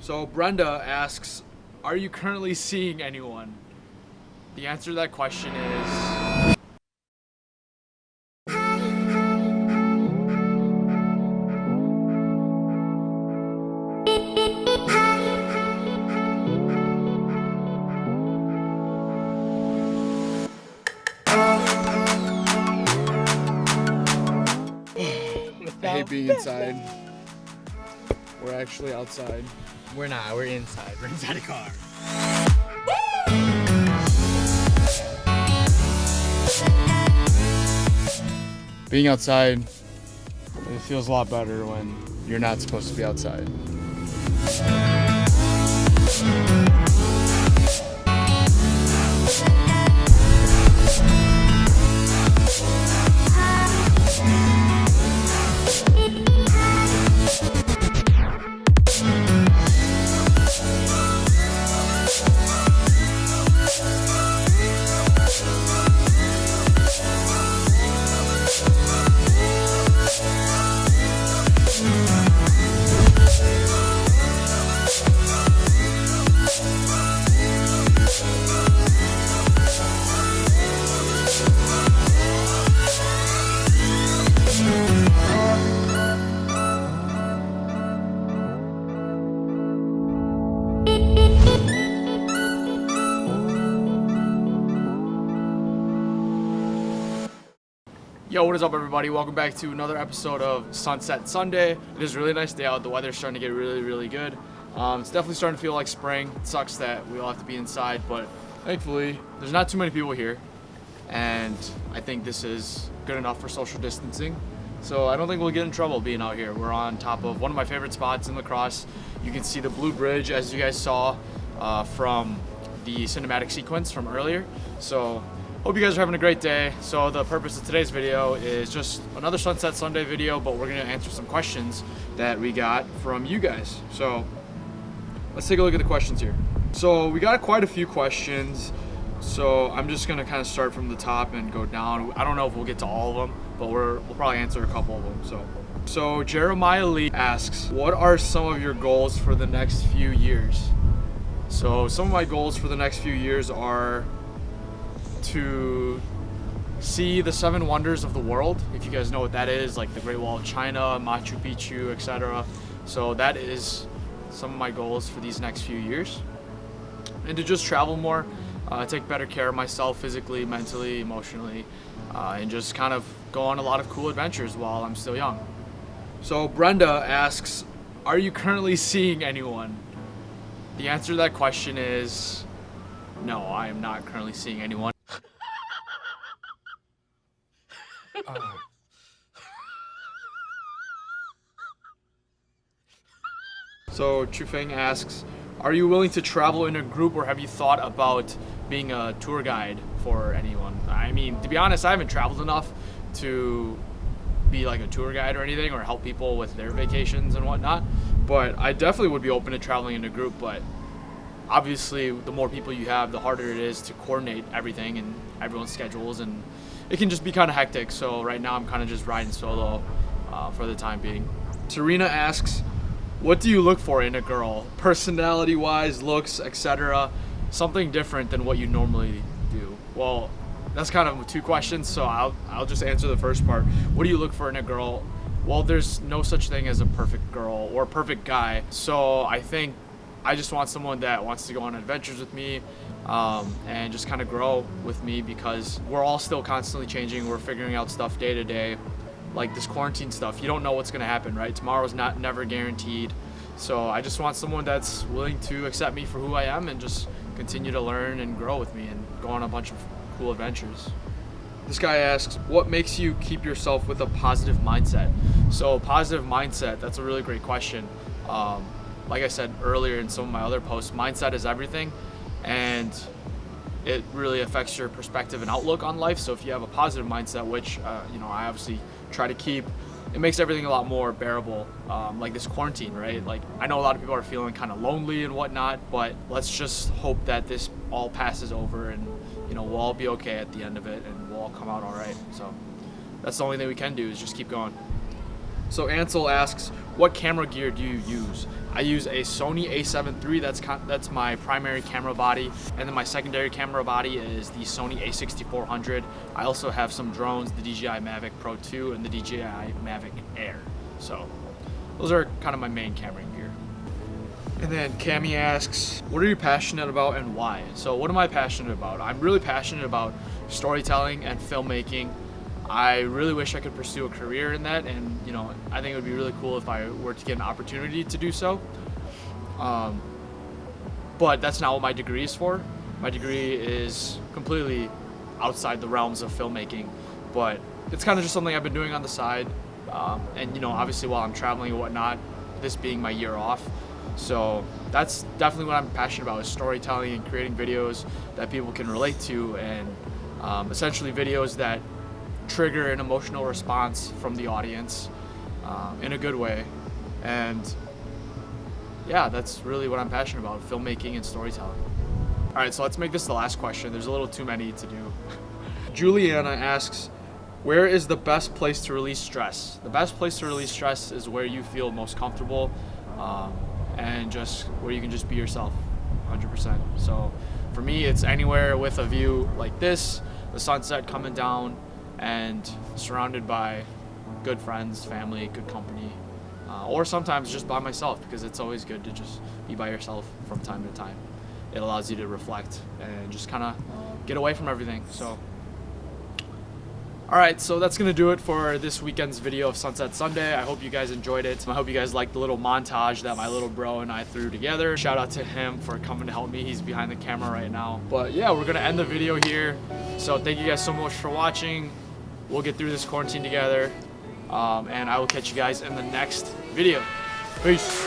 So Brenda asks, are you currently seeing anyone? The answer to that question is I hate being inside. We're actually outside. We're not, we're inside. We're inside a car. Being outside, it feels a lot better when you're not supposed to be outside. Yo, what is up everybody? Welcome back to another episode of Sunset Sunday. It is a really nice day out. The weather's starting to get really good. It's definitely starting to feel like spring. It sucks that we all have to be inside, but thankfully there's not too many people here. And I think this is good enough for social distancing. So I don't think we'll get in trouble being out here. We're on top of one of my favorite spots in La Crosse. You can see the blue bridge as you guys saw from the cinematic sequence from earlier. So hope you guys are having a great day. So the purpose of today's video is just another Sunset Sunday video, but we're gonna answer some questions that we got from you guys. So let's take a look at the questions here. So we got quite a few questions. So I'm just gonna kind of start from the top and go down. I don't know if we'll get to all of them, but we'll probably answer a couple of them. So Jeremiah Lee asks, what are some of your goals for the next few years? So some of my goals for the next few years are to see the 7 wonders of the world, if you guys know what that is, like the Great Wall of China, Machu Picchu, etc. So that is some of my goals for these next few years. And to just travel more, take better care of myself physically, mentally, emotionally, and just kind of go on a lot of cool adventures while I'm still young. So Brenda asks, are you currently seeing anyone? The answer to that question is no, I am not currently seeing anyone. So Chufeng asks, are you willing to travel in a group, or have you thought about being a tour guide for anyone? I mean, to be honest, I haven't traveled enough to be like a tour guide or anything, or help people with their vacations and whatnot, but I definitely would be open to traveling in a group. But obviously the more people you have, the harder it is to coordinate everything and everyone's schedules, and it can just be kind of hectic. So right now I'm kind of just riding solo for the time being. Serena asks, what do you look for in a girl? Personality wise, looks, etc. Something different than what you normally do. Well, that's kind of 2 questions, so I'll just answer the first part. What do you look for in a girl? Well, there's no such thing as a perfect girl or a perfect guy. So I think I just want someone that wants to go on adventures with me and just kind of grow with me, because we're all still constantly changing. We're figuring out stuff day to day, like this quarantine stuff. You don't know what's going to happen, right? Tomorrow's never guaranteed. So I just want someone that's willing to accept me for who I am and just continue to learn and grow with me and go on a bunch of cool adventures. This guy asks, what makes you keep yourself with a positive mindset? So positive mindset, that's a really great question. Like I said earlier in some of my other posts, mindset is everything, and it really affects your perspective and outlook on life. So if you have a positive mindset, which I obviously try to keep, it makes everything a lot more bearable. Like this quarantine, right? Like I know a lot of people are feeling kind of lonely and whatnot, but let's just hope that this all passes over, and we'll all be okay at the end of it, and we'll all come out all right. So that's the only thing we can do, is just keep going. So Ansel asks, what camera gear do you use? I use a Sony a7 III, that's my primary camera body, and then my secondary camera body is the Sony a6400. I also have some drones, the DJI Mavic Pro 2 and the DJI Mavic Air. So those are kind of my main camera gear. And then Cami asks, what are you passionate about and why? So what am I passionate about? I'm really passionate about storytelling and filmmaking. I really wish I could pursue a career in that, and you know, I think it would be really cool if I were to get an opportunity to do so. But that's not what my degree is for. My degree is completely outside the realms of filmmaking, but it's kind of just something I've been doing on the side. And you know, obviously while I'm traveling and whatnot, this being my year off. So that's definitely what I'm passionate about, is storytelling and creating videos that people can relate to, and essentially videos that trigger an emotional response from the audience in a good way. And yeah, that's really what I'm passionate about, filmmaking and storytelling. All right, so let's make this the last question. There's a little too many to do. Juliana asks, where is the best place to release stress? The best place to release stress is where you feel most comfortable, and just where you can just be yourself 100%. So for me, it's anywhere with a view like this, the sunset coming down, and surrounded by good friends, family, good company, or sometimes just by myself, because it's always good to just be by yourself from time to time. It allows you to reflect and just kind of get away from everything. So alright, so that's going to do it for this weekend's video of Sunset Sunday. I hope you guys enjoyed it. I hope you guys liked the little montage that my little bro and I threw together. Shout out to him for coming to help me. He's behind the camera right now. But yeah, we're going to end the video here. So thank you guys so much for watching. We'll get through this quarantine together. And I will catch you guys in the next video. Peace.